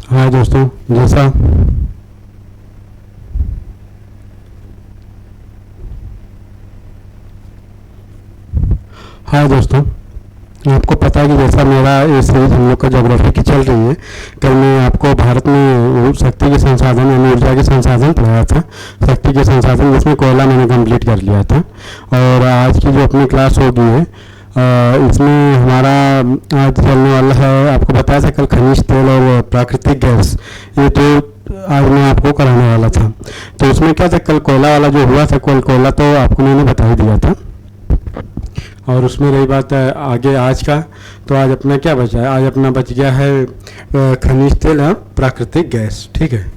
हाय दोस्तों। जैसा हाय दोस्तों, आपको पता है कि जैसा मेरा ये सीरीज हम लोग का ज्योग्राफी की चल रही है। कल मैं आपको भारत में शक्ति के संसाधन यानी ऊर्जा के संसाधन पढ़ाया था। शक्ति के संसाधन जिसमें कोयला मैंने कंप्लीट कर लिया था। और आज की जो अपनी क्लास होगी है इसमें हमारा आज चलने वाला है। आपको बताया था कल खनिज तेल और प्राकृतिक गैस, ये तो आज मैं आपको कराने वाला था। तो उसमें क्या था, कल कोयला वाला जो हुआ था, कल कोयला तो आपको मैंने बता ही दिया था। और उसमें रही बात है आगे आज का, तो आज अपना क्या बचा है, आज अपना बच गया है खनिज तेल और प्राकृतिक गैस। ठीक है,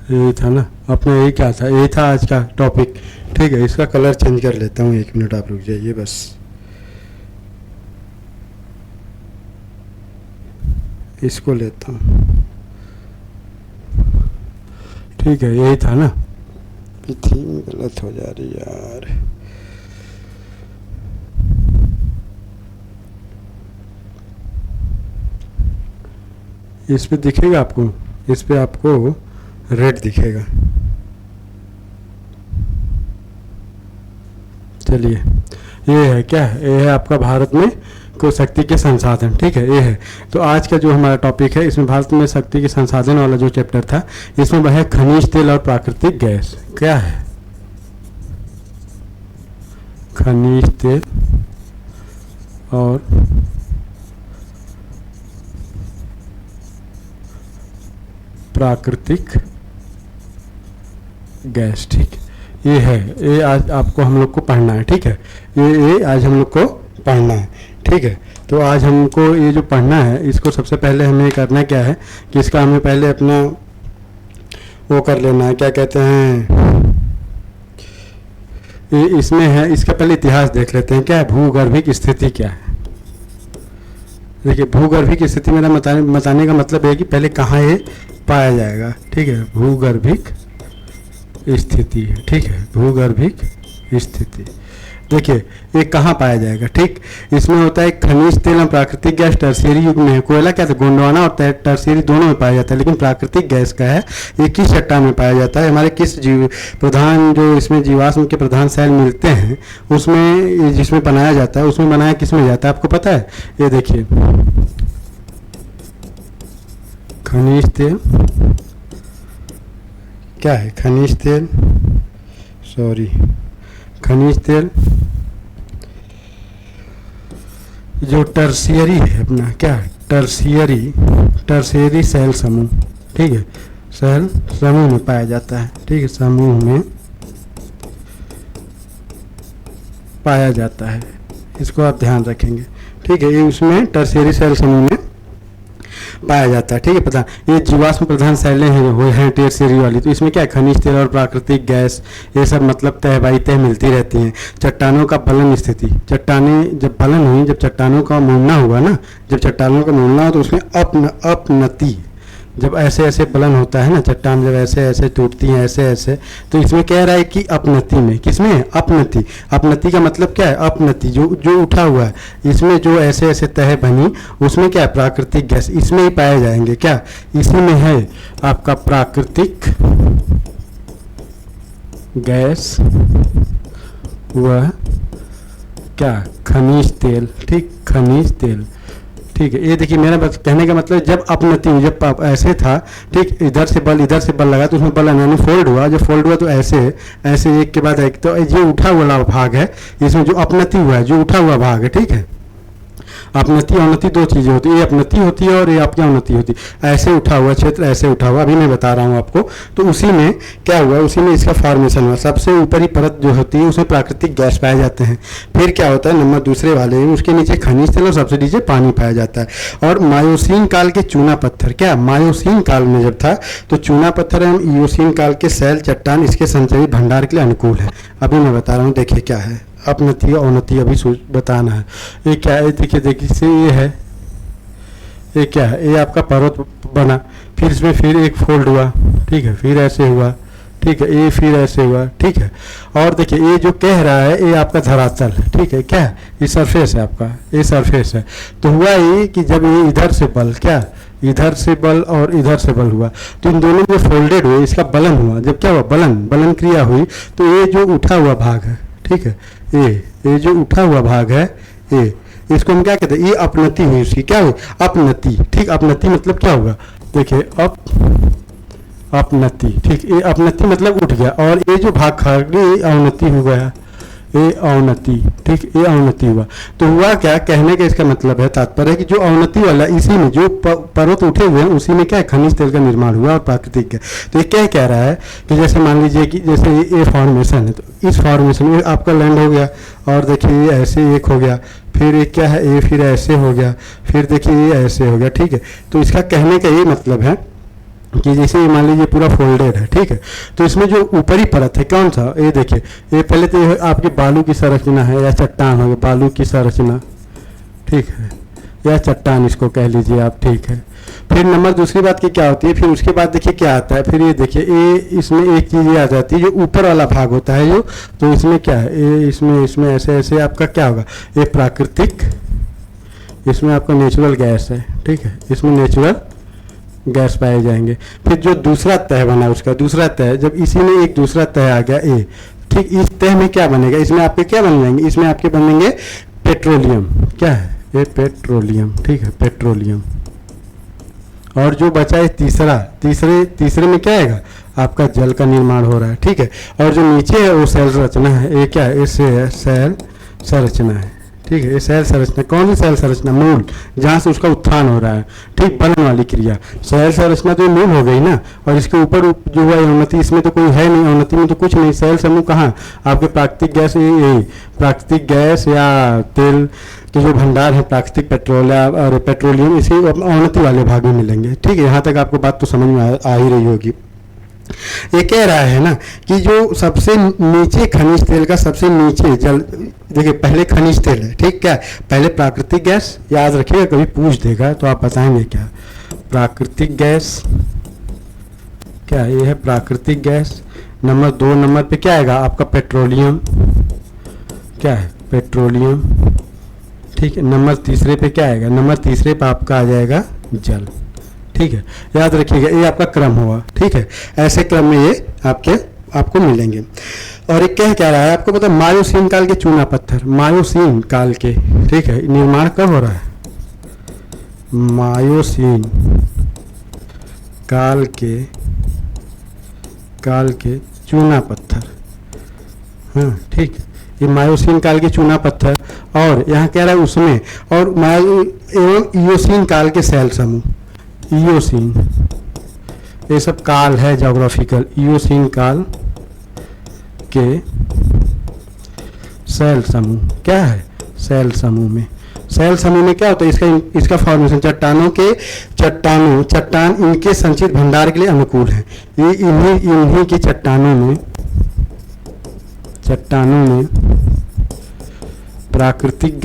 यही था ना अपना, यही क्या था, यही था आज का टॉपिक। ठीक है, इसका कलर चेंज कर लेता हूँ, 1 मिनट आप रुक जाइए बस। इसको लेता हूँ। ठीक है, यही था ना। थीम गलत हो जा रही यार। इस पे दिखेगा आपको, इस पे आपको रेड दिखेगा। चलिए, ये है क्या, ये है आपका भारत में को शक्ति के संसाधन। ठीक है, ये है। तो आज का जो हमारा टॉपिक है, इसमें भारत में शक्ति के संसाधन वाला जो चैप्टर था, इसमें वह है खनिज तेल और प्राकृतिक गैस। क्या है, खनिज तेल और प्राकृतिक गैस। ठीक, ये है, ये आज आपको हम लोग को पढ़ना है। ठीक है, ये आज हम लोग को पढ़ना है। ठीक है, तो आज हमको ये जो पढ़ना है, इसको सबसे पहले हमें करना क्या है कि इसका हमें पहले अपना वो कर लेना है, क्या कहते हैं, ये इसमें है, इसका पहले इतिहास देख लेते हैं। क्या है, भूगर्भिक स्थिति क्या है। देखिए, भूगर्भिक स्थिति मेरा बताने का मतलब है कि पहले कहाँ ये पाया जाएगा। ठीक है, भूगर्भिक स्थिति है। ठीक है, भूगर्भिक स्थिति, देखिए ये कहाँ पाया जाएगा। ठीक, इसमें होता है खनिज तेल और प्राकृतिक गैस टर्शियरी युग में है। कोयला क्या था, गोंडवाना और टर्शियरी दोनों में पाया जाता है, लेकिन प्राकृतिक गैस का है ये किस चट्टान में पाया जाता है, हमारे किस जीव प्रधान जो इसमें जीवाश्म के प्रधान सेल मिलते हैं उसमें, जिसमें बनाया जाता है, उसमें बनाया किस में जाता है आपको पता है। ये देखिए, खनिज तेल क्या है, खनिज तेल, सॉरी, खनिज तेल जो टर्शियरी है अपना, क्या टर्शियरी सेल समूह। ठीक है, सेल समूह में पाया जाता है। ठीक है, समूह में पाया जाता है, इसको आप ध्यान रखेंगे। ठीक है, ये उसमें टर्शियरी सेल समूह में पाया जाता है। ठीक है, पता, ये जीवाश्म प्रधान सेलें हैं वो हैं टर्शियरी वाली। तो इसमें क्या है, खनिज तेल और प्राकृतिक गैस, ये सब मतलब तह बाई तह मिलती रहती हैं। चट्टानों का फलन स्थिति, चट्टानें जब फलन हुई, जब चट्टानों का मुड़ना हुआ ना, जब चट्टानों का मुड़ना हो तो उसमें अपनति, जब ऐसे ऐसे फलन होता है ना, चट्टान जब ऐसे ऐसे टूटती हैं ऐसे ऐसे, तो इसमें कह रहा है कि अपनति में, किसमें है, अपनति। अपनति का मतलब क्या है, अपनति जो जो उठा हुआ है, इसमें जो ऐसे ऐसे तह बनी उसमें क्या है, प्राकृतिक गैस इसमें ही पाए जाएंगे। क्या, इसी में है आपका प्राकृतिक गैस व क्या, खनिज तेल। ठीक, खनिज तेल। ठीक है, ये देखिए मेरा कहने का मतलब जब अपनति हुई, जब ऐसे था, ठीक, इधर से बल लगा तो उसमें बल यानी फोल्ड हुआ, जब फोल्ड हुआ तो ऐसे ऐसे एक के बाद एक, तो ये उठा हुआ भाग है, इसमें जो अपनति हुआ है, जो उठा हुआ भाग है। ठीक है, अपनति अवनति दो चीज़ें होती है, ये अपनति होती है और ये आपकी अवनति होती है। ऐसे उठा हुआ क्षेत्र, ऐसे उठा हुआ, अभी मैं बता रहा हूँ आपको। तो उसी में क्या हुआ, उसी में इसका फॉर्मेशन हुआ। सबसे ऊपरी परत जो होती है उसमें प्राकृतिक गैस पाए जाते हैं। फिर क्या होता है, नंबर दूसरे वाले में उसके नीचे खनिज तेल और सबसे नीचे पानी पाया जाता है। और मायोसीन काल के चूना पत्थर, क्या मायोसीन काल में जब था तो चूना पत्थर एवं इयोसीन काल के सैल चट्टान इसके संचयी भंडार के लिए अनुकूल है। अभी मैं बता रहा हूँ, देखिए क्या है, अपनति अवनति अभी बताना है। ये क्या है, देखिए देखिए से ये है, ये क्या है, ये आपका पर्वत बना, फिर इसमें फिर एक फोल्ड हुआ, ठीक है, फिर ऐसे हुआ, ठीक है, ये फिर ऐसे हुआ, ठीक है। और देखिए ये जो कह रहा है ये आपका धरातल है, ठीक है, क्या है, ये सरफेस है आपका, ये सरफेस है। तो हुआ ये कि जब ये इधर से बल, क्या, इधर से बल और इधर से बल हुआ, तो इन दोनों में फोल्डेड हुए, इसका बलन हुआ। जब क्या हुआ, बलन बलन क्रिया हुई, तो ये जो उठा हुआ भाग है, ठीक है, ये जो उठा हुआ भाग है, ये इसको हम क्या कहते हैं, ये अपनति हुई उसकी, क्या हुई, अपनति, ठीक। अपनति मतलब क्या होगा, देखिए अपनति, ठीक, ये अपनति मतलब उठ गया, और ये जो भाग खा गया ये अवनति हो गया, ये अवनति, ठीक, ये अवनति हुआ। तो हुआ क्या, कहने का इसका मतलब है, तात्पर्य है कि जो अवनति वाला, इसी में जो पर्वत उठे हुए हैं उसी में क्या है, खनिज तेल का निर्माण हुआ और प्राकृतिक गैस। तो ये क्या कह रहा है कि जैसे मान लीजिए कि जैसे ये फॉर्मेशन है, तो इस फॉर्मेशन में आपका लैंड हो गया, और देखिए ये ऐसे एक हो गया, फिर ये क्या है, ये फिर ऐसे हो गया, फिर देखिए ये ऐसे हो गया, ठीक है। तो इसका कहने का ये मतलब है कि जैसे मान लीजिए पूरा फोल्डेड है, ठीक है, तो इसमें जो ऊपरी परत है कौन सा, ये देखिए, ये पहले तो ये आपकी बालू की संरचना है या चट्टान हो, बालू की संरचना, ठीक है, या चट्टान इसको कह लीजिए आप, ठीक है। फिर नंबर दूसरी बात की क्या होती है, फिर उसके बाद देखिए क्या आता है, फिर ये देखिए ये इसमें एक चीज़ ये आ जाती है, जो ऊपर वाला भाग होता है जो, तो इसमें क्या है, ये इसमें ऐसे ऐसे आपका क्या होगा, ये प्राकृतिक, इसमें आपका नेचुरल गैस है, ठीक है, इसमें नेचुरल गैस पाए जाएंगे। फिर जो दूसरा तह बना उसका दूसरा तह, जब इसी में एक दूसरा तह आ गया ए, ठीक, इस तह में क्या बनेगा, इसमें आपके क्या बन जाएंगे, इसमें आपके बनेंगे पेट्रोलियम, क्या है, ये पेट्रोलियम, ठीक है, पेट्रोलियम। और जो बचा है तीसरे में क्या आएगा, आपका जल का निर्माण हो रहा है, ठीक है। और जो नीचे है वो सेल संरचना है, ये क्या है, इससे सेल संरचना है, ठीक है, ये सेल संरचना, कौन सी सेल संरचना, मूल, जहाँ से उसका उत्थान हो रहा है, ठीक, बनने वाली क्रिया, सेल संरचना तो ये मूल हो गई ना। और इसके ऊपर जो हुआ अवनति, इसमें तो कोई है नहीं, अवनति में तो कुछ नहीं, सेल समूह कहाँ, आपके प्राकृतिक गैस, ये प्राकृतिक गैस या तेल के जो भंडार है, प्राकृतिक पेट्रोल और पेट्रोलियम, इसी अवनति वाले भाग में मिलेंगे, ठीक है। यहाँ तक आपको बात तो समझ में आ ही रही होगी। ये कह रहा है ना कि जो सबसे नीचे खनिज तेल का सबसे नीचे जल, देखिए पहले खनिज तेल है, ठीक, क्या पहले प्राकृतिक गैस, याद रखिएगा कभी पूछ देगा तो आप बताएंगे क्या, प्राकृतिक गैस, क्या ये है प्राकृतिक गैस। नंबर 2 नंबर पे क्या आएगा आपका पेट्रोलियम, क्या है, पेट्रोलियम, ठीक है। नंबर तीसरे पे क्या आएगा, नंबर तीसरे पे आपका आ जाएगा जल, ठीक है, याद रखिएगा ये आपका क्रम हुआ, ठीक है। ऐसे क्रम में ये आपको मिलेंगे। और एक क्या रहा है आपको पता, मायोसीन काल के चूना पत्थर, मायोसीन काल के, ठीक है, निर्माण कब हो रहा है, मायोसीन काल के चूना पत्थर, हाँ, ठीक, ये मायोसीन काल के चूना पत्थर। और यहाँ कह रहा है उसमें, और एवं इयोसीन काल के सेल समूह, इयोसीन, ये सब काल है ज्योग्राफिकल, इयोसीन काल के सेल समूह, क्या है, सेल समूह में, सेल समूह में क्या होता है, इसका फॉर्मेशन, चट्टान इनके संचित भंडार के लिए अनुकूल है। ये इन्हीं की चट्टानों में प्राकृतिक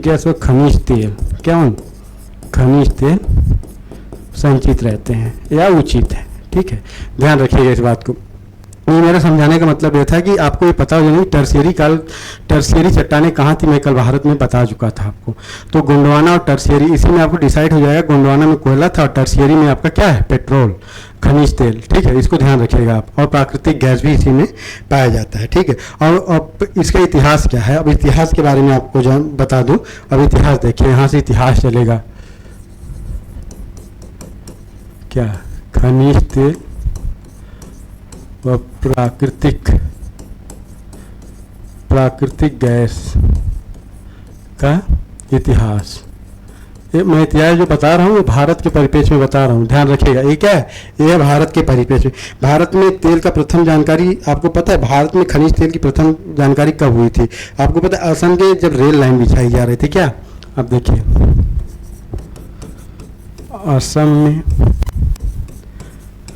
गैस व खनिज तेल, क्या खनिज तेल संचित रहते हैं या उचित है, ठीक है, ध्यान रखिएगा इस बात को। ये मेरा समझाने का मतलब ये था कि आपको ये पता हो जाए टर्शियरी चट्टानें कहाँ थी, मैं कल भारत में बता चुका था आपको। तो गोंडवाना और टर्शियरी, इसी में आपको डिसाइड हो जाएगा, गोंडवाना में कोयला था और टर्शियरी में आपका क्या है, पेट्रोल, खनिज तेल, ठीक है, इसको ध्यान रखिएगा आप। और प्राकृतिक गैस भी इसी में पाया जाता है, ठीक है। और अब इसका इतिहास क्या है, अब इतिहास के बारे में आपको बता दूं। अब इतिहास देखिए, यहाँ से इतिहास चलेगा, क्या खनिज तेल व प्राकृतिक गैस का इतिहास। मैं इतिहास जो बता रहा हूँ ये भारत के परिप्रेक्ष्य में बता रहा हूँ, ध्यान रखिएगा। ये क्या है, ये है भारत के परिप्रेक्ष्य में। भारत में तेल का प्रथम जानकारी आपको पता है, भारत में खनिज तेल की प्रथम जानकारी कब हुई थी आपको पता है, असम के जब रेल लाइन बिछाई जा रही थी, क्या। अब देखिए असम में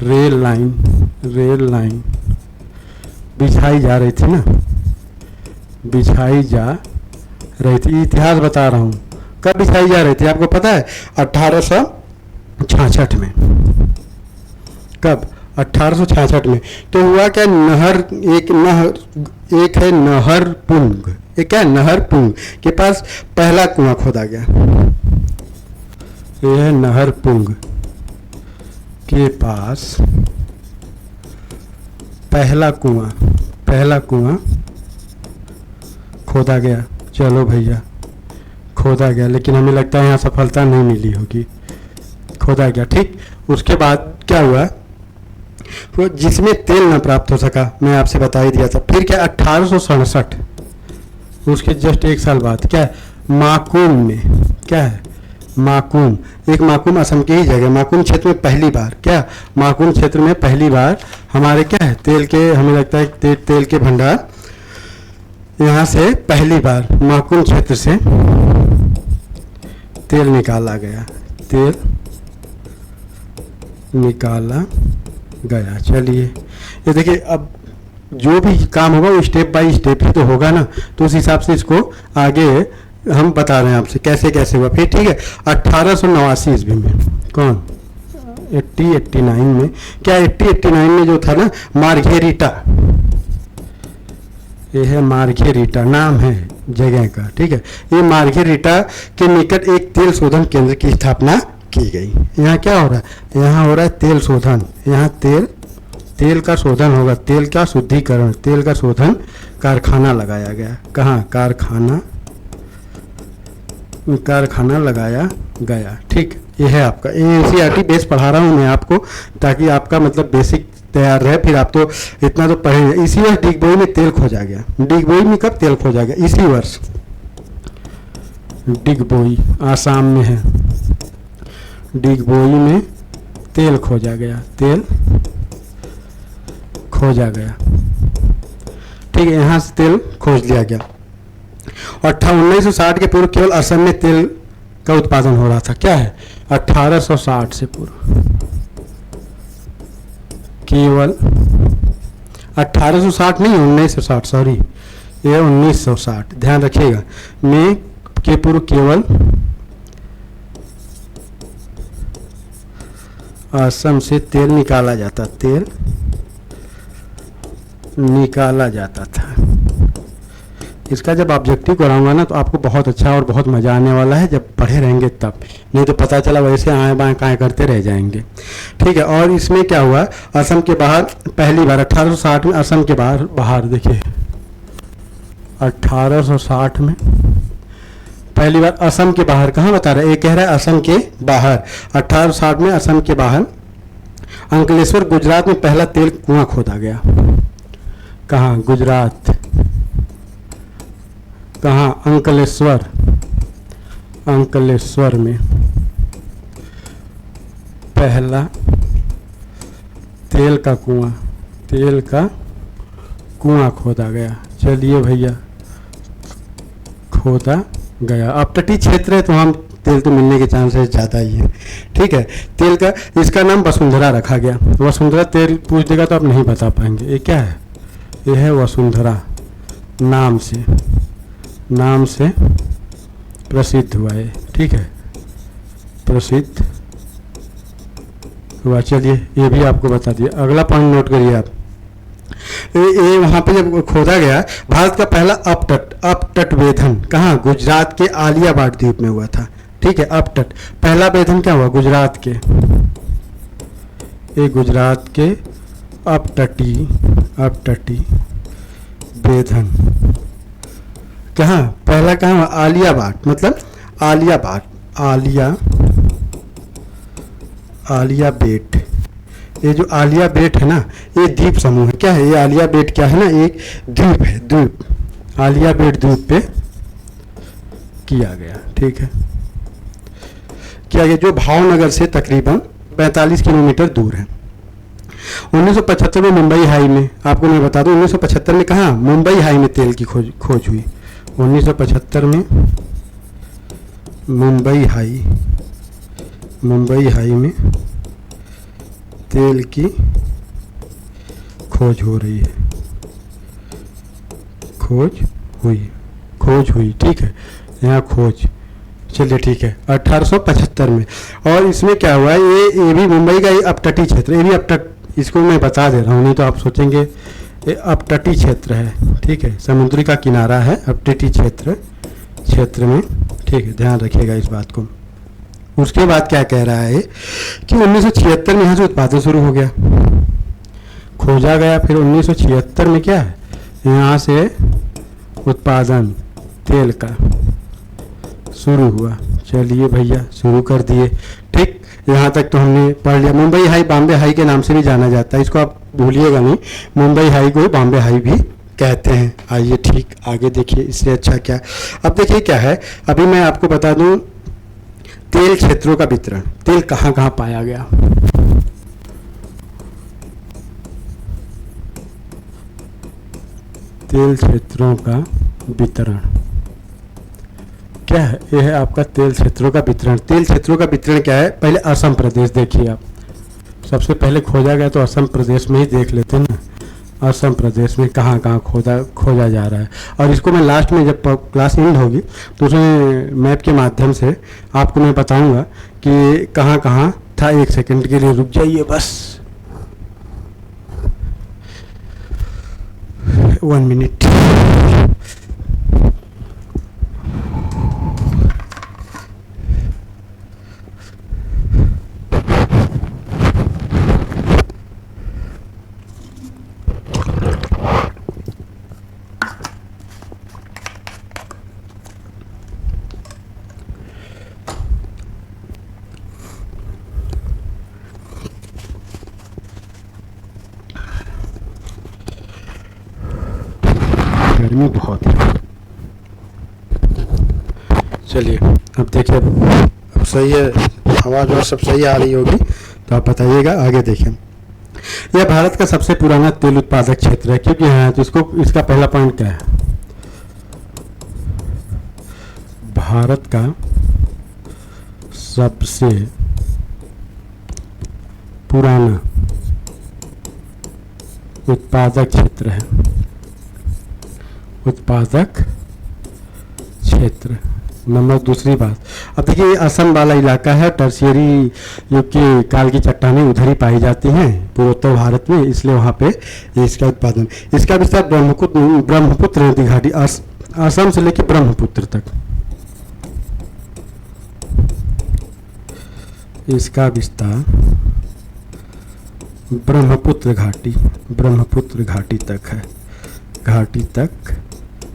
रेल लाइन बिछाई जा रही थी ना, बिछाई जा रही थी, इतिहास बता रहा हूँ, कब बिछाई जा रही थी आपको पता है? 1866 में। कब? 1866 में। तो हुआ क्या, एक है नहरपुंग, एक क्या है, नहरपुंग के पास पहला कुआं खोदा गया। यह है नहरपुंग के पास पहला कुआं खोदा गया। चलो भैया, खोदा गया, लेकिन हमें लगता है यहाँ सफलता नहीं मिली होगी। खोदा गया, ठीक। उसके बाद क्या हुआ, वो जिसमें तेल न प्राप्त हो सका, मैं आपसे बता ही दिया था। फिर क्या, 1867, उसके जस्ट एक साल बाद क्या है, माकुम में, क्या है, माकुम, एक माकुम असम की ही जगह, माकुम क्षेत्र में पहली बार, क्या, माकुम क्षेत्र में पहली बार हमारे क्या है, तेल के, हमें लगता है तेल के भंडार, यहाँ से पहली बार माकुम क्षेत्र से तेल निकाला गया, तेल निकाला गया। चलिए, ये देखिए, अब जो भी काम होगा वो स्टेप बाय स्टेप ही तो होगा ना, तो उस हिसाब से इसको आगे हम बता रहे हैं आपसे कैसे कैसे हुआ। फिर ठीक है, 1889 ईस्वी में, कौन, 89 में, क्या 89 में जो था ना, मार्घेरिटा, ये है मार्घेरिटा, नाम है जगह का, ठीक है। ये मार्घेरिटा के निकट एक तेल शोधन केंद्र की स्थापना की गई। यहाँ क्या हो रहा है, यहाँ हो रहा है तेल शोधन, यहाँ तेल का शोधन होगा, तेल का शुद्धिकरण, तेल का शोधन कारखाना लगाया गया। कहाँ, कारखाना लगाया गया, ठीक। ये है आपका एनसीईआरटी बेस पढ़ा रहा हूँ मैं आपको, ताकि आपका मतलब बेसिक तैयार रहे। फिर आप तो इतना तो पढ़ेंगे। इसी वर्ष डिगबोई में तेल खोजा गया। डिगबोई में कब तेल खोजा गया? इसी वर्ष। डिगबोई आसाम में है, डिगबोई में तेल खोजा गया, ठीक है, यहाँ से तेल खोज लिया गया। और 1960 के पूर्व केवल असम में तेल का उत्पादन हो रहा था। क्या है, 1860 से पूर्व केवल, 1860 नहीं, 1960, सॉरी, ये 1960, ध्यान रखिएगा, में के पूर्व केवल असम से तेल निकाला जाता था। इसका जब ऑब्जेक्टिव कराऊंगा ना, तो आपको बहुत अच्छा और बहुत मज़ा आने वाला है, जब पढ़े रहेंगे तब, नहीं तो पता चला वैसे आए बाएं काएं करते रह जाएंगे, ठीक है। और इसमें क्या हुआ, असम के बाहर पहली बार 1860 में, असम के बाहर देखिए, 1860 में पहली बार असम के बाहर, कहाँ बता रहा है, ये कह रहा है असम के बाहर, 1860 में असम के बाहर अंकलेश्वर गुजरात में पहला तेल कुआं खोदा गया। कहाँ, गुजरात, कहाँ, अंकलेश्वर में पहला तेल का कुआं खोदा गया। चलिए भैया, खोदा गया। अब तटीय क्षेत्र है तो हम तेल तो मिलने के चांसेस ज़्यादा ही हैं, ठीक है। तेल का, इसका नाम वसुंधरा रखा गया। वसुंधरा तेल पूछ देगा तो आप नहीं बता पाएंगे। ये क्या है, ये है वसुंधरा, नाम से प्रसिद्ध हुआ है, ठीक है, प्रसिद्ध हुआ। चलिए, ये भी आपको बता दिया। अगला पॉइंट नोट करिए आप, ये वहाँ पे जब खोदा गया, भारत का पहला अपतट वेधन कहाँ, गुजरात के आलियाबाद द्वीप में हुआ था, ठीक है। अपतट, पहला वेधन क्या हुआ, गुजरात के, ये गुजरात के अपतटी वेधन, कहाँ, पहला कहाँ हुआ, आलियाबाद, मतलब आलिया बेट। ये जो आलिया बेट है ना, ये द्वीप समूह है। क्या है ये आलिया बेट, क्या है ना, एक द्वीप है, द्वीप, आलिया बेट द्वीप पे किया गया, ठीक है, किया गया, जो भावनगर से तकरीबन 45 किलोमीटर दूर है। 1975 में मुंबई हाई में, आपको मैं बता दूं, 1975 में कहाँ, मुंबई हाई में तेल की खोज हुई। 1975 में मुंबई हाई में तेल की खोज हो रही है, खोज खोज हुई, ठीक है, यहाँ खोज, चलिए ठीक है 1875 में। और इसमें क्या हुआ, ये भी मुंबई का अपतटीय क्षेत्र, ये भी अपतट, इसको मैं बता दे रहा हूँ, नहीं तो आप सोचेंगे ये अपतटीय क्षेत्र है, ठीक है, समुद्री का किनारा है, अपतटीय क्षेत्र में, ठीक है, ध्यान रखिएगा इस बात को। उसके बाद क्या कह रहा है कि 1976 में यहाँ से उत्पादन शुरू हो गया, खोजा गया, फिर 1976 में क्या है, यहाँ से उत्पादन तेल का शुरू हुआ। चलिए भैया शुरू कर दिए, ठीक, यहाँ तक तो हमने पढ़ लिया। मुंबई हाई बॉम्बे हाई के नाम से भी जाना जाता है, इसको आप भूलिएगा नहीं, मुंबई हाई को बॉम्बे हाई भी कहते हैं। आइए ठीक, आगे देखिए, इससे अच्छा क्या। अब देखिए क्या है, अभी मैं आपको बता दूं तेल क्षेत्रों का वितरण, तेल कहाँ कहाँ पाया गया। तेल क्षेत्रों का वितरण क्या है, यह है आपका तेल क्षेत्रों का वितरण। तेल क्षेत्रों का वितरण क्या है, पहले असम प्रदेश देखिए आप, सबसे पहले खोजा गया तो असम प्रदेश में ही देख लेते हैं ना, असम प्रदेश में कहाँ कहाँ खोजा जा रहा है। और इसको मैं लास्ट में जब क्लास एंड होगी तो उसमें मैप के माध्यम से आपको मैं बताऊंगा कि कहाँ कहाँ था। एक सेकंड के लिए रुक जाइए बस, 1 मिनट। गर्मी बहुत है। चलिए अब देखिए, अब सही है, आवाज़ और सब सही आ रही होगी तो आप बताइएगा। आगे देखिए, यह भारत का सबसे पुराना तेल उत्पादक क्षेत्र है, क्योंकि यहाँ तो इसका पहला पॉइंट क्या है, भारत का सबसे पुराना उत्पादक क्षेत्र है, उत्पादक क्षेत्र। नंबर दूसरी बात, अब देखिए असम वाला इलाका है, टर्शियरी युग की काल की चट्टानें उधर ही पाई जाती हैं पूर्वोत्तर भारत में, इसलिए वहाँ पे इसका उत्पादन, इसका विस्तार ब्रह्मपुत्र नदी घाटी, असम से लेकर ब्रह्मपुत्र तक, इसका विस्तार ब्रह्मपुत्र घाटी तक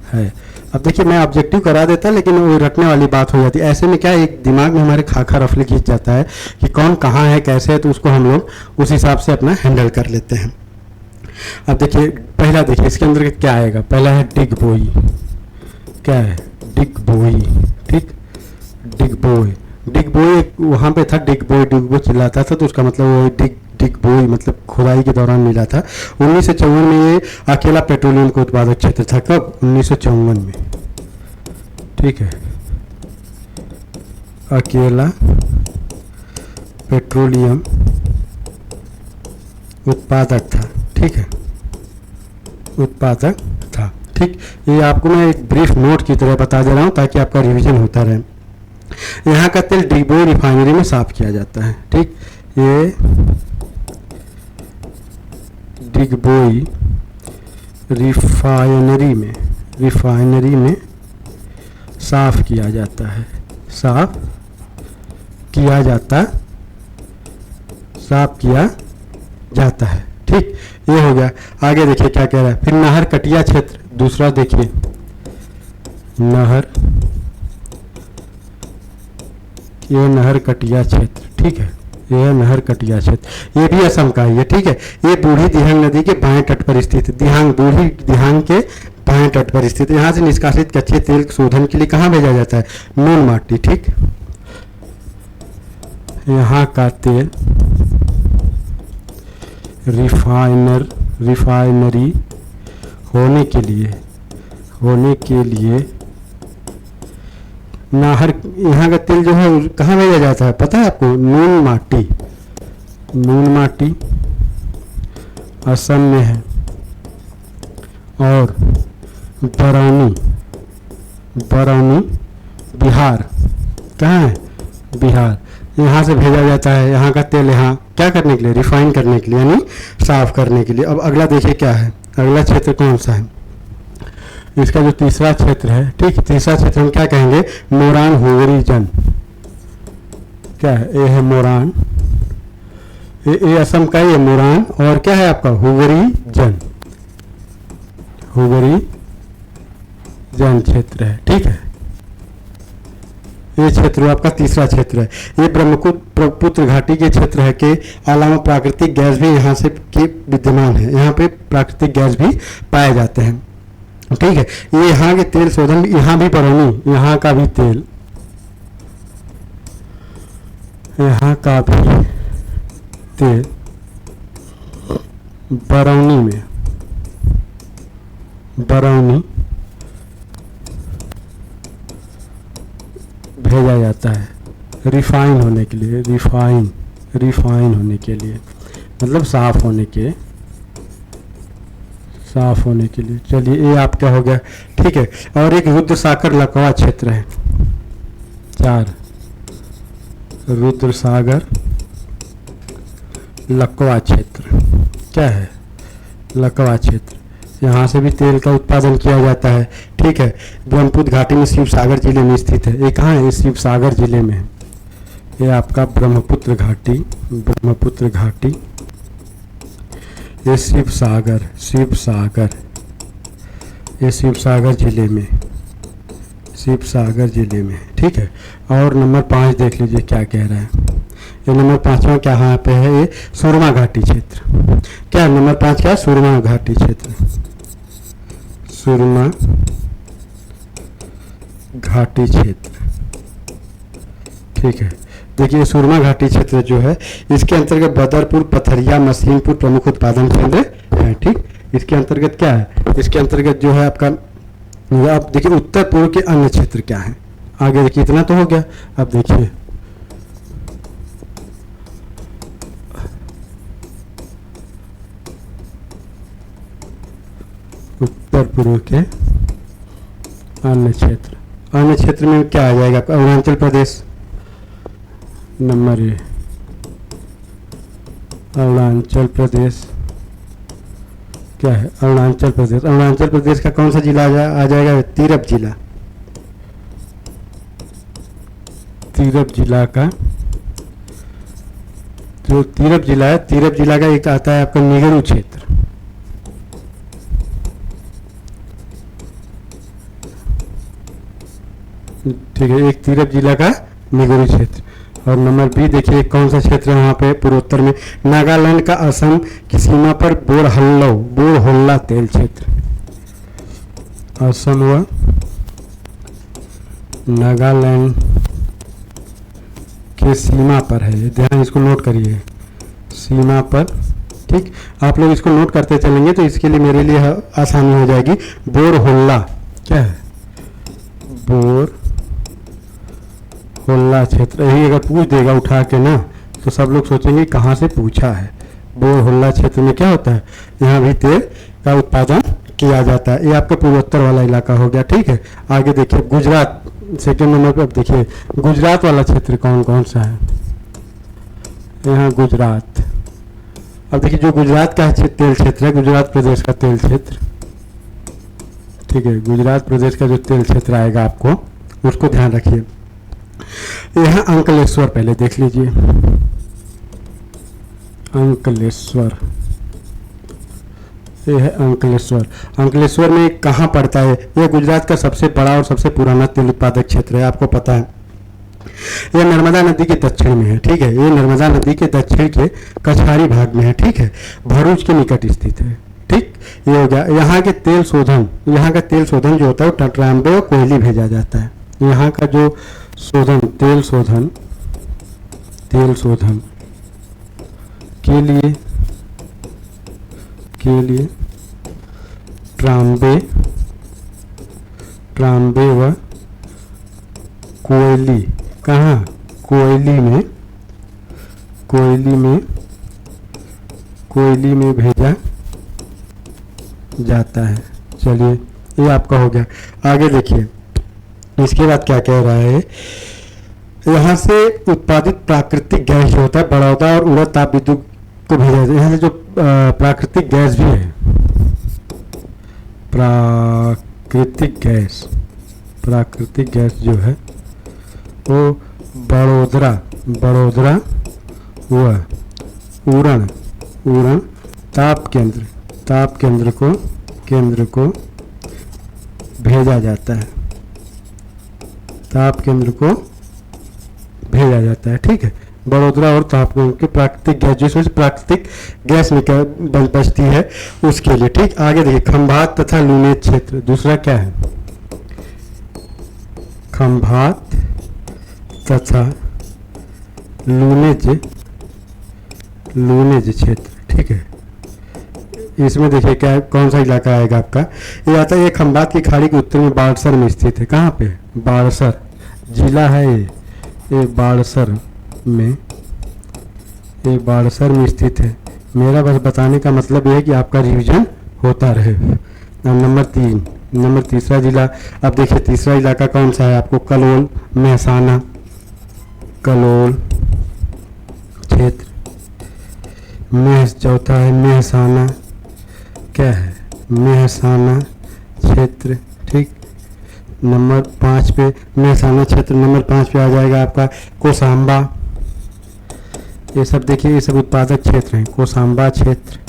है, अब देखिए मैं ऑब्जेक्टिव करा देता लेकिन वो रटने वाली बात हो जाती है। ऐसे में क्या एक दिमाग में हमारे खाखा रफली खींच जाता है कि कौन कहाँ है कैसे है, तो उसको हम लोग उस हिसाब से अपना हैंडल कर लेते हैं। अब देखिए पहला देखिए इसके अंदर क्या आएगा, पहला है डिगबोई, क्या है डिगबोई, ठीक, डिगबोई वहाँ पे था, डिगबोई चिल्लाता था तो उसका मतलब वो डिगबोई मतलब खुदाई के दौरान मिला था। 1954 में ये अकेला पेट्रोलियम का उत्पादक क्षेत्र था। कब? 1954 में, ठीक है, अकेला पेट्रोलियम उत्पादक था, ठीक है, उत्पादक था, ठीक। ये आपको मैं एक ब्रीफ नोट की तरह बता दे रहा हूँ ताकि आपका रिवीजन होता रहे। यहाँ का तेल डिगबोई रिफाइनरी में साफ किया जाता है, ठीक, ये डिगबोई रिफाइनरी में साफ किया जाता है, साफ किया जाता है, ठीक, ये हो गया। आगे देखिए क्या कह रहा है, फिर नहर कटिया क्षेत्र, दूसरा देखिए ये नहर कटिया क्षेत्र, ठीक है, यह नहर कटिया क्षेत्र, ये भी असम का है, ठीक है। ये बूढ़ी दिहांग नदी के बाएं तट पर स्थित है, बूढ़ी दिहांग के बाएं तट पर स्थित है। यहाँ से निष्कासित कच्चे तेल शोधन के लिए कहाँ भेजा जाता है? नून माटी, ठीक। यहाँ का तेल रिफाइनरी होने के लिए नाहर, यहाँ का तेल जो है कहाँ भेजा जाता है पता है आपको? नून माटी असम में है और बरौनी बिहार, कहाँ है, बिहार। यहाँ से भेजा जाता है यहाँ का तेल, यहाँ क्या करने के लिए, रिफाइन करने के लिए, यानी साफ करने के लिए। अब अगला देखिए क्या है, अगला क्षेत्र कौन सा है, इसका जो तीसरा क्षेत्र है, ठीक, तीसरा क्षेत्र हम क्या कहेंगे, मोरान हुगरी जन। क्या है, ये है मोरान, ये असम का ये मोरान, और क्या है आपका हुगरी जन, हुगरी जन क्षेत्र है, ठीक है। ये क्षेत्र आपका तीसरा क्षेत्र है। ये ब्रह्मपुत्र घाटी के क्षेत्र है के अलावा प्राकृतिक गैस भी यहाँ से के विद्यमान है, यहाँ पे प्राकृतिक गैस भी पाए जाते हैं, ठीक है। ये यहाँ के तेल शोधन, यहाँ भी बरौनी, यहाँ का भी तेल, यहाँ का भी तेल बरौनी में, बरौनी भेजा जाता है रिफाइन होने के लिए, रिफाइन होने के लिए, मतलब साफ होने के लिए। चलिए ये आपका हो गया, ठीक है। और एक रुद्र सागर लकवा क्षेत्र है, 4 रुद्र सागर लकवा क्षेत्र, क्या है, लकवा क्षेत्र। यहाँ से भी तेल का उत्पादन किया जाता है, ठीक है। ब्रह्मपुत्र घाटी में शिव सागर जिले में स्थित है। ये कहाँ है, शिव सागर जिले में है। ये आपका ब्रह्मपुत्र घाटी, ब्रह्मपुत्र घाटी, ये शिव सागर, ये शिव सागर जिले में, शिव सागर जिले में, ठीक है। और नंबर 5 देख लीजिए क्या कह रहा है। ये नंबर 5वां क्या यहाँ पे है, ये सुरमा घाटी क्षेत्र। क्या नंबर 5 क्या, सुरमा घाटी क्षेत्र, सुरमा घाटी क्षेत्र, ठीक है। देखिए सुरमा घाटी क्षेत्र जो है, इसके अंतर्गत बदरपुर, पथरिया, मसीनपुर प्रमुख उत्पादन केंद्र है, ठीक। इसके अंतर्गत क्या है, इसके अंतर्गत जो है आपका, आप देखिए उत्तर पूर्व के अन्य क्षेत्र क्या है। आगे देखिए, इतना तो हो गया। अब देखिए उत्तर पूर्व के अन्य क्षेत्र, अन्य क्षेत्र में क्या आ जाएगा, अरुणाचल प्रदेश नंबर 1, अरुणाचल प्रदेश, क्या है, अरुणाचल प्रदेश। अरुणाचल प्रदेश का कौन सा जिला आ जाएगा, तिरप जिला, तिरप जिला का, जो तिरप जिला है, तिरप जिला का एक आता है आपका निगरू क्षेत्र, ठीक है। एक तिरप जिला का निगरू क्षेत्र। और नंबर बी देखिए कौन सा क्षेत्र है, वहाँ पे पूर्वोत्तर में नागालैंड का असम की सीमा पर बोरहोल्ला तेल क्षेत्र, असम व नागालैंड के सीमा पर है, ध्यान इसको नोट करिए, सीमा पर, ठीक। आप लोग इसको नोट करते चलेंगे तो इसके लिए मेरे लिए आसानी हो जाएगी। बोरहोल्ला, क्या है, बोरहोल्ला क्षेत्र। यही अगर पूछ देगा उठा के ना, तो सब लोग सोचेंगे कहाँ से पूछा है। बोरहोल्ला क्षेत्र में क्या होता है, यहाँ भी तेल का उत्पादन किया जाता है। ये आपका पूर्वोत्तर वाला इलाका हो गया, ठीक है। आगे देखिए गुजरात, सेकेंड नंबर पे। अब देखिए गुजरात वाला क्षेत्र कौन कौन सा है, यहाँ गुजरात। अब देखिए जो गुजरात का तेल क्षेत्र है, गुजरात प्रदेश का तेल क्षेत्र, ठीक है। गुजरात प्रदेश का जो तेल क्षेत्र आएगा आपको, उसको ध्यान रखिए। यहाँ अंकलेश्वर पहले देख लीजिए, अंकलेश्वर, ये है अंकलेश्वर। अंकलेश्वर में कहाँ पड़ता है, यह गुजरात का सबसे बड़ा और सबसे पुराना तेल उत्पादक क्षेत्र है, आपको पता है। यह नर्मदा नदी के दक्षिण में है, ठीक है। ये नर्मदा नदी के दक्षिण के कछारी भाग में है, ठीक है। भरूच के निकट स्थित है, ठीक। ये हो गया। यहाँ के तेल शोधन, यहाँ का तेल शोधन जो होता है वो टटराम्बे और कोयली भेजा जाता है। यहाँ का जो शोधन, तेल शोधन के लिए ट्राम्बे व कोयली, कहाँ, कोयली में भेजा जाता है। चलिए ये आपका हो गया। आगे देखिए इसके बाद क्या कह रहा है, यहाँ से उत्पादित प्राकृतिक गैस जो होता है बड़ौदा और उड़द ताप विद्युत को भेजा जाता है। यहाँ से जो प्राकृतिक गैस भी है, प्राकृतिक गैस जो है वो बड़ोदरा व उड़न ताप केंद्र को भेजा जाता है, ठीक है। बड़ोदरा और ताप के प्राकृतिक गैस जो प्राकृतिक गैस बन बचती है उसके लिए, ठीक। आगे देखिए, खंभात तथा लूनेज क्षेत्र, दूसरा क्या है, खंभात तथा लूनेज क्षेत्र, ठीक है। इसमें देखिए क्या कौन सा इलाका आएगा आपका, ये आता है, ये खंभात की खाड़ी के उत्तर में बाड़सर में स्थित है। कहाँ पे, बाड़सर जिला है ये बाड़सर में स्थित है। मेरा बस बताने का मतलब ये है कि आपका रिवीजन होता रहे। नंबर तीसरा जिला, अब देखिए तीसरा इलाका कौन सा है आपको, कलोल मेहसाना क्षेत्र। चौथा है मेहसाना, क्या है, मेहसाना क्षेत्र, ठीक। नंबर 5 पे मेहसाना क्षेत्र, नंबर 5 पे आ जाएगा आपका कोसांबा। ये सब देखिए, ये सब उत्पादक क्षेत्र हैं, कोसांबा क्षेत्र,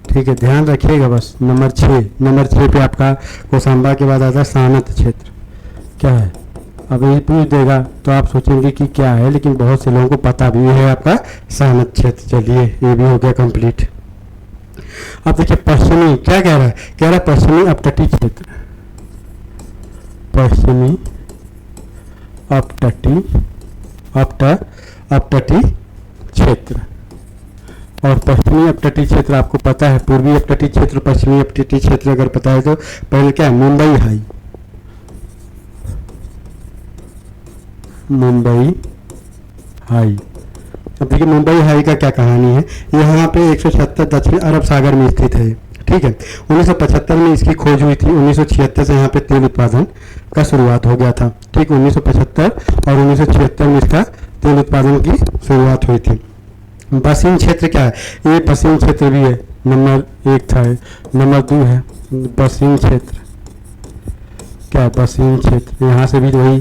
ठीक है, ध्यान रखिएगा बस। नंबर 6 पे आपका कोसांबा के बाद आता है सानत क्षेत्र, क्या है, अब ये पूछ देगा तो आप सोचेंगे कि क्या है, लेकिन बहुत से लोगों को पता भी है आपका सानत क्षेत्र। चलिए ये भी हो गया कंप्लीट। अब देखिए पश्चिमी क्या कह रहा है, पश्चिमी अपतटीय क्षेत्र, अपतटीय क्षेत्र। और पश्चिमी अपतटीय क्षेत्र आपको पता है, पूर्वी अपतटीय क्षेत्र, पश्चिमी अपतटीय क्षेत्र अगर पता है तो पहले क्या है, मुंबई हाई। अब देखिए मुंबई हाई का क्या कहानी है, यहाँ पे 176 दक्षिण अरब सागर में स्थित है, ठीक है। 1975 में इसकी खोज हुई थी, 1976 से यहाँ पे तेल उत्पादन का शुरुआत हो गया था, ठीक। 1975 और 1976 में इसका तेल उत्पादन की शुरुआत हुई थी। बसीन क्षेत्र क्या है, ये बसीन क्षेत्र भी है, नंबर 1 था, नंबर 2 है बसीन क्षेत्र, क्या है, बसीन क्षेत्र, यहाँ से भी वही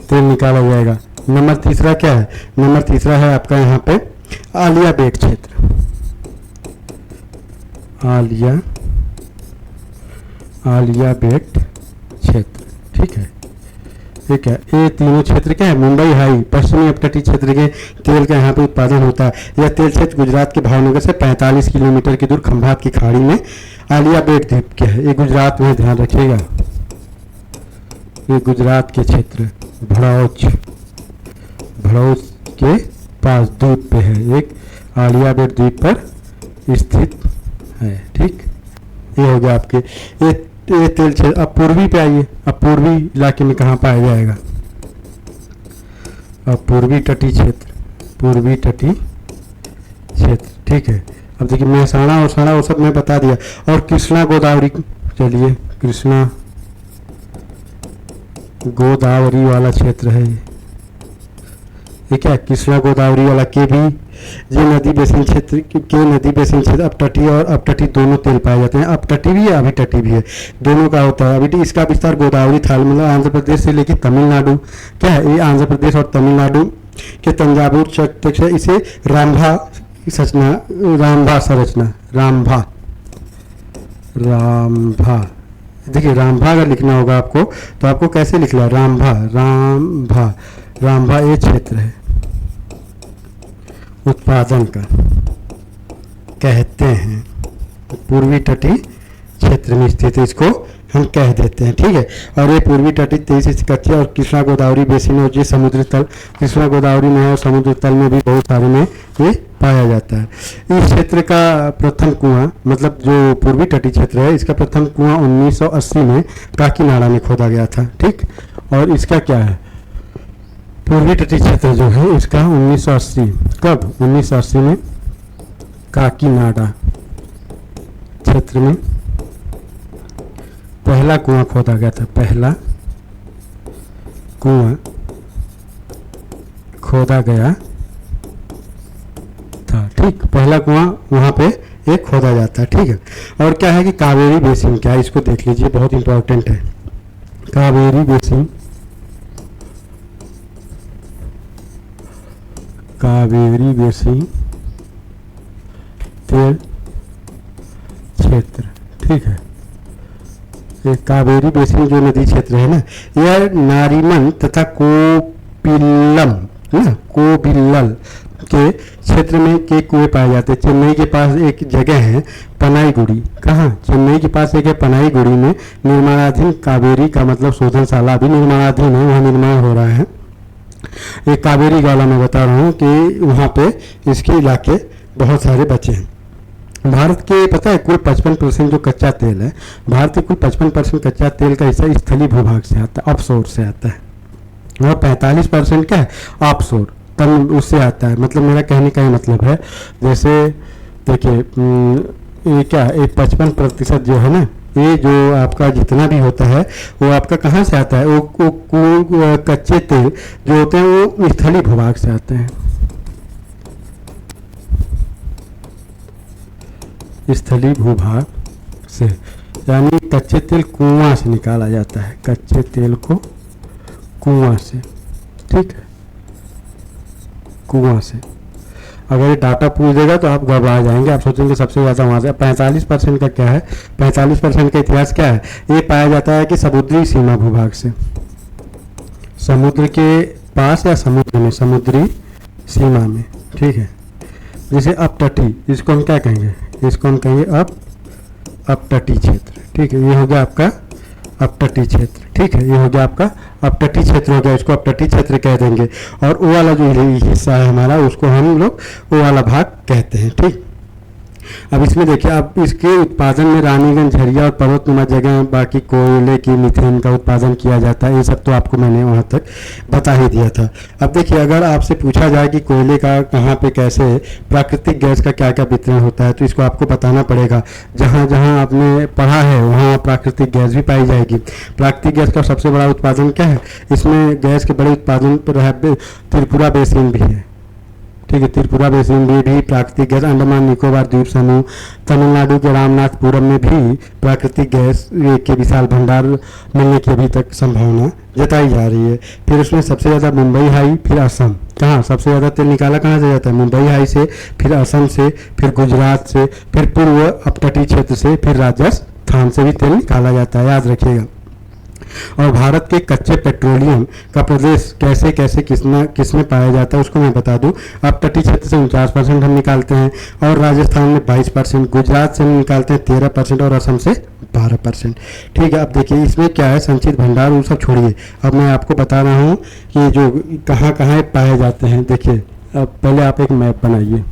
तेल निकाला जाएगा। नंबर 3 क्या है, नंबर 3 है आपका यहाँ पे आलिया बेट क्षेत्र, आलिया बेट क्षेत्र, ठीक है। ये तीनों क्षेत्र क्या है, मुंबई हाई, पश्चिमी अपतटीय क्षेत्र के तेल का यहाँ पे उत्पादन होता है। यह तेल क्षेत्र गुजरात के भावनगर से 45 किलोमीटर की दूर खंभात की खाड़ी में आलिया बेट द्वीप के है, ये गुजरात में, ध्यान रखिएगा, ये गुजरात के क्षेत्र भड़ौच के पास द्वीप पे है, एक आलिया बेट द्वीप पर स्थित है, ठीक। ये हो गया आपके ये तेल क्षेत्र। अब पूर्वी पे आइए, अब पूर्वी इलाके में कहाँ पाया जाएगा, अब पूर्वी तटीय क्षेत्र, ठीक है। अब देखिए मेहसाना और साना वो सब मैं बता दिया, और कृष्णा गोदावरी, चलिए कृष्णा गोदावरी वाला क्षेत्र है ये क्या, कृष्णा गोदावरी वाला के भी ये नदी बेसिन क्षेत्र अपतटीय और अपतटीय दोनों तेल पाए जाते हैं, अपतटीय भी है अभितटीय भी है, दोनों का होता है। अभी इसका विस्तार गोदावरी थाल मतलब आंध्र प्रदेश से लेकर तमिलनाडु, क्या है, ये आंध्र प्रदेश और तमिलनाडु के तंजावुर क्षेत्र से इसे रामभा देखिए रामभा अगर लिखना होगा आपको तो आपको कैसे लिखना, रामभा ये क्षेत्र है उत्पादन का, कहते हैं पूर्वी तटीय क्षेत्र में स्थित है, इसको हम कह देते हैं, ठीक है। और ये पूर्वी तटीय 23 कच्चे और कृष्णा गोदावरी बेसिन और ये समुद्री तल, कृष्णा गोदावरी में और समुद्री तल में भी बहुत सारे में ये पाया जाता है। इस क्षेत्र का प्रथम कुआं, मतलब जो पूर्वी तटीय क्षेत्र है, इसका प्रथम कुआं 1980 में काकीनाडा में खोदा गया था, ठीक। और इसका क्या है, पूर्वी तटीय क्षेत्र जो है इसका 1980, कब, 1980 में काकीनाडा क्षेत्र में पहला कुआं खोदा गया था, पहला कुआं खोदा गया था। ठीक, पहला कुआं वहां पे एक खोदा जाता है। ठीक है, और क्या है कि कावेरी बेसिन क्या है, इसको देख लीजिए, बहुत इंपॉर्टेंट है। कावेरी बेसिन, कावेरी बेसिन तेल क्षेत्र। ठीक है, ये कावेरी बेसिन जो नदी क्षेत्र है ना, यह नारीमन तथा कोपिल्लम ना, कोबिल्लल के क्षेत्र में के कुएं पाए जाते हैं। चेन्नई के पास एक जगह है पनाईगुड़ी, कहाँ, चेन्नई के पास एक है पनाईगुड़ी में निर्माणाधीन कावेरी का मतलब शोधनशाला अभी निर्माणाधीन है, वहाँ निर्माण हो रहा है। एक कावेरी गाला मैं बता रहा हूँ कि वहाँ पे इसके इलाके बहुत सारे बचे हैं। भारत के पता है कुल 55% जो कच्चा तेल है, भारत के कुल 55% कच्चा तेल का हिस्सा स्थलीय भूभाग से आता है, ऑफशोर से आता है, और 45% क्या है ऑफशोर, तब उससे आता है। मतलब मेरा कहने का ये मतलब है, जैसे देखिए ये क्या है, 55% जो है ना, ये जो आपका जितना भी होता है वो आपका कहाँ से आता है, वो कच्चे तेल जो होते हैं वो स्थलीय भूभाग से आते हैं, स्थलीय भूभाग से, यानी कच्चे तेल कुआं से निकाला जाता है, कच्चे तेल को कुआं से। ठीक है, कुआं से। अगर ये डाटा पूछ देगा तो आप घबरा जाएंगे, आप सोचेंगे सबसे ज़्यादा वहाँ से। 45% का क्या है, 45% का इतिहास क्या है, ये पाया जाता है कि समुद्री सीमा भूभाग से, समुद्र के पास या समुद्र में, समुद्री सीमा में। ठीक है, जैसे अपतटी, इसको हम क्या कहेंगे, इसको हम कहेंगे अपतटी क्षेत्र। ठीक है, ये हो गया आपका अपतटी क्षेत्र। ठीक है, ये हो गया आपका अपतटी क्षेत्र हो गया, इसको अपतटी क्षेत्र कह देंगे। और वो वाला जो हिस्सा है हमारा, उसको हम लोग वो वाला भाग कहते हैं। ठीक, अब इसमें देखिए, अब इसके उत्पादन में रानीगंज, झरिया और पर्वतनुमा जगह, बाकी कोयले की मीथेन का उत्पादन किया जाता है। ये सब तो आपको मैंने वहाँ तक बता ही दिया था। अब देखिए, अगर आपसे पूछा जाए कि कोयले का कहाँ पे कैसे, प्राकृतिक गैस का क्या क्या वितरण होता है, तो इसको आपको बताना पड़ेगा। जहाँ जहाँ आपने पढ़ा है वहाँ प्राकृतिक गैस भी पाई जाएगी। प्राकृतिक गैस का सबसे बड़ा उत्पादन क्या है, इसमें गैस के बड़े उत्पादन पर त्रिपुरा बेसिन भी है। ठीक है, त्रिपुरा बेसिन में भी प्राकृतिक गैस, अंडमान निकोबार द्वीप समूह, तमिलनाडु के रामनाथपुरम में भी प्राकृतिक गैस के विशाल भंडार मिलने की अभी तक संभावना जताई जा रही है। फिर उसमें सबसे ज़्यादा मुंबई हाई, फिर असम, कहाँ सबसे ज़्यादा तेल निकाला कहाँ से जाता है, मुंबई हाई से, फिर असम से, फिर गुजरात से, फिर पूर्व अपतटीय क्षेत्र से, फिर राजस्थान से भी तेल निकाला जाता है, याद रखिएगा। और भारत के कच्चे पेट्रोलियम का प्रदेश कैसे कैसे किसमें पाया जाता है उसको मैं बता दूं। अब तटीय क्षेत्र से 49% हम निकालते हैं, और राजस्थान में 22%, गुजरात से हम निकालते हैं 13%, और असम से 12%। ठीक है, अब देखिए इसमें क्या है, संचित भंडार वो सब छोड़िए, अब मैं आपको बता रहा हूँ कि जो कहाँ कहाँ पाए जाते हैं। देखिए, अब पहले आप एक मैप बनाइए।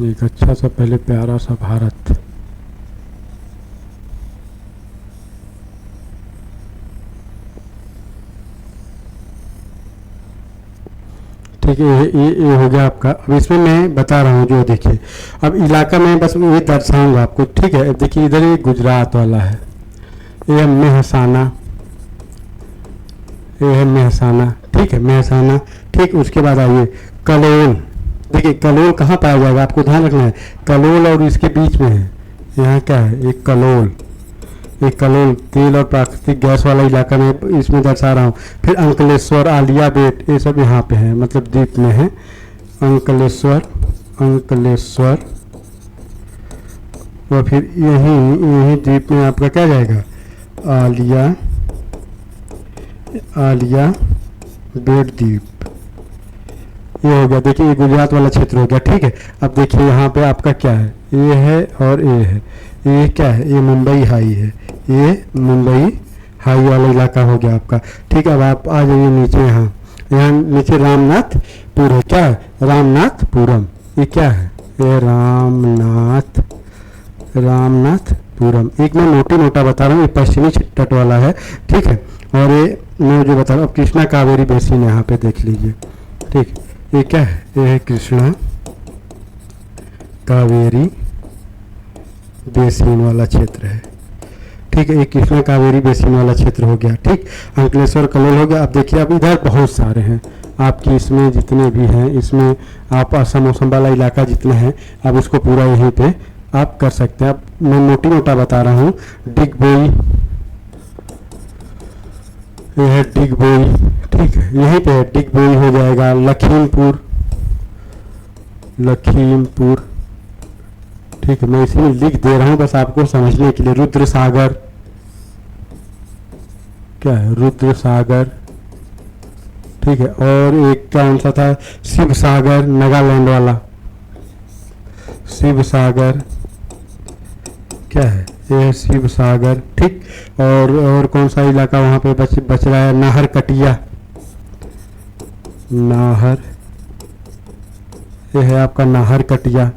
एक अच्छा सा पहले प्यारा सा भारत, ठीक है, ये हो गया आपका। अब इसमें मैं बता रहा हूँ जो देखिए, अब इलाका में बस ये दर्शाऊंगा आपको। ठीक है, अब देखिए इधर ये गुजरात वाला है, ये है मेहसाना, ये है मेहसाना। ठीक है, मेहसाना। ठीक, उसके बाद आइए कलोल। देखिए कलोल कहाँ पाया जाएगा, आपको ध्यान रखना है, कलोल और इसके बीच में है, यहाँ क्या है, एक कलोल, एक कलोल तेल और प्राकृतिक गैस वाला इलाका में इसमें दर्शा रहा हूँ। फिर अंकलेश्वर, आलिया बेट, ये सब यहाँ पे है, मतलब द्वीप में है। अंकलेश्वर, अंकलेश्वर, और फिर यही द्वीप में आपका क्या जाएगा, आलिया, आलिया बेट द्वीप, ये हो गया। देखिए ये गुजरात वाला क्षेत्र हो गया। ठीक है, अब देखिए यहाँ पे आपका क्या है, ये है और ये है, ये क्या है, ये मुंबई हाई है, ये मुंबई हाई वाला इलाका हो गया आपका। ठीक है, अब आप आ जाइए नीचे, यहाँ नीचे रामनाथपुर है, क्या है, रामनाथपुरम, ये क्या है, ये रामनाथपुरम। एक मैं मोटा बता रहा हूँ, ये पश्चिमी तट वाला है। ठीक है, और ये मैं जो बता रहा हूँ, अब कृष्णा कावेरी बेसिन यहाँ पे देख लीजिए। ठीक, ये क्या है? ये है कृष्णा कावेरी बेसिन वाला क्षेत्र है। ठीक है, ये कृष्णा कावेरी बेसिन वाला क्षेत्र हो गया। ठीक, अंकलेश्वर कलोल हो गया। अब देखिए, अब इधर बहुत सारे हैं आपकी, इसमें जितने भी हैं, इसमें आप असम मौसम वाला इलाका जितने हैं, अब उसको पूरा यहीं पे आप कर सकते हैं। अब मैं मोटी मोटा बता रहा हूँ। डिगबोई, ये है डिगबोई। ठीक है, यहीं पे है डिगबोई हो जाएगा। लखीमपुर, लखीमपुर। ठीक है, मैं इसी लिख दे रहा हूँ बस आपको समझने के लिए। रुद्र सागर, क्या है? रुद्र सागर। ठीक है, और एक कौन सा था? शिव सागर, नागालैंड वाला शिव सागर। क्या है? ये है शिव सागर। ठीक, और कौन सा इलाका वहाँ पे बच रहा है? नाहर कटिया, नाहर, ये है आपका नाहर कटिया।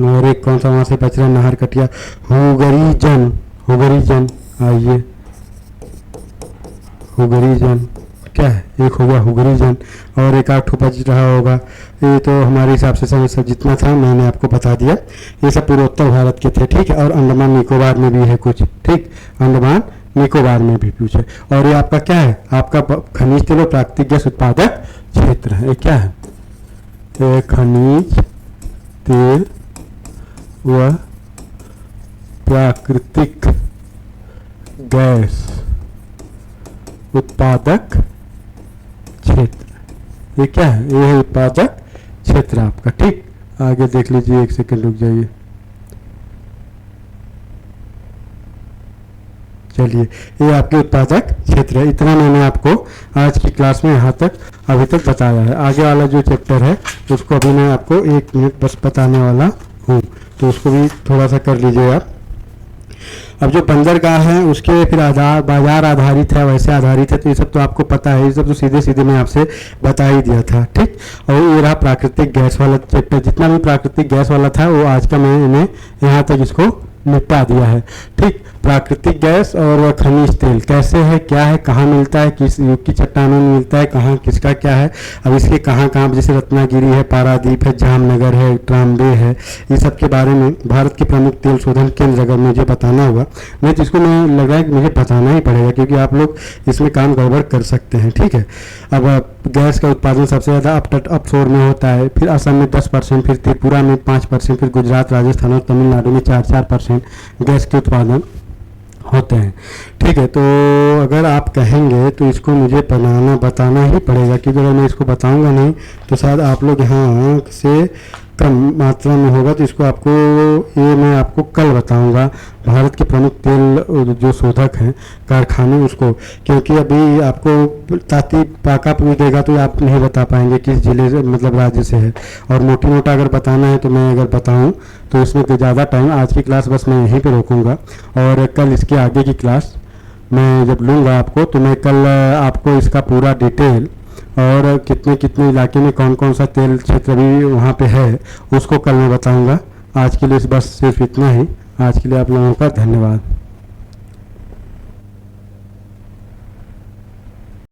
और एक कौन सा वहाँ से बच रहा है? नाहर कटिया। हुगरीजन, हुगरीजन, आइए हुगरीजन। क्या है? एक हो गया हुगरीजन, और एक आठ बच रहा होगा। ये तो हमारे हिसाब से सब जितना था मैंने आपको बता दिया। ये सब पूर्वोत्तर भारत के थे। ठीक है, और अंडमान निकोबार में भी है कुछ। ठीक, अंडमान निकोबार में भी कुछ है। और ये आपका क्या है? आपका खनिज तेल और प्राकृतिक गैस उत्पादक क्षेत्र है। ये क्या है? ये खनिज तेल व प्राकृतिक गैस उत्पादक क्षेत्र। ये क्या है? ये है उत्पादक क्षेत्र आपका। ठीक, आगे देख लीजिए, एक सेकंड रुक जाइए। चलिए, ये आपके उत्पादक क्षेत्र है। इतना मैंने आपको आज की क्लास में यहाँ तक अभी तक बताया है। आगे वाला जो चैप्टर है उसको अभी मैं आपको 1 मिनट बस बताने वाला हूँ, तो उसको भी थोड़ा सा कर लीजिए आप। अब जो बंदरगाह है उसके फिर बाजार आधारित है, वैसे आधारित है, तो ये सब तो आपको पता है। ये सब तो सीधे सीधे मैं आपसे बता ही दिया था। ठीक, और ये रहा प्राकृतिक गैस वाला चैप्टर। जितना भी प्राकृतिक गैस वाला था वो आज का मैंने यहाँ तक इसको निपटा दिया है। ठीक, प्राकृतिक गैस और खनिज तेल कैसे है, क्या है, कहाँ मिलता है, किस युग की चट्टानों में मिलता है, कहाँ किसका क्या है, अब इसके कहाँ कहाँ, जैसे रत्नागिरी है, पारादीप है, जामनगर है, ट्राम्बे है, ये सब के बारे में भारत के प्रमुख तेल शोधन केंद्र अगर मुझे बताना हुआ नहीं तो इसको मैं लग रहा है कि मुझे बताना ही पड़ेगा, क्योंकि आप लोग इसमें काम गड़बड़ कर सकते हैं। ठीक है, अब गैस का उत्पादन सबसे ज़्यादा अपशोर में होता है, फिर असम में 10%, फिर त्रिपुरा में 5%, फिर गुजरात, राजस्थान और तमिलनाडु में 4% गैस के उत्पादन होते हैं। ठीक है, तो अगर आप कहेंगे तो इसको मुझे बताना ही पड़ेगा, क्योंकि अगर मैं इसको बताऊंगा नहीं तो शायद आप लोग यहाँ से कम मात्रा में होगा। तो इसको आपको ये मैं आपको कल बताऊंगा, भारत के प्रमुख तेल जो शोधक हैं कारखाने उसको, क्योंकि अभी आपको ताती पाका पूछेगा तो आप नहीं बता पाएंगे किस जिले से, मतलब राज्य से है। और मोटी मोटा अगर बताना है तो मैं अगर बताऊं तो इसमें तो ज़्यादा टाइम, आज की क्लास बस मैं यहीं पे रोकूंगा, और कल इसके आगे की क्लास मैं जब लूँगा आपको तो मैं कल आपको इसका पूरा डिटेल और कितने कितने इलाके में कौन कौन सा तेल क्षेत्र भी वहाँ पे है उसको कल मैं बताऊंगा। आज के लिए बस सिर्फ इतना ही। आज के लिए आप लोगों का धन्यवाद।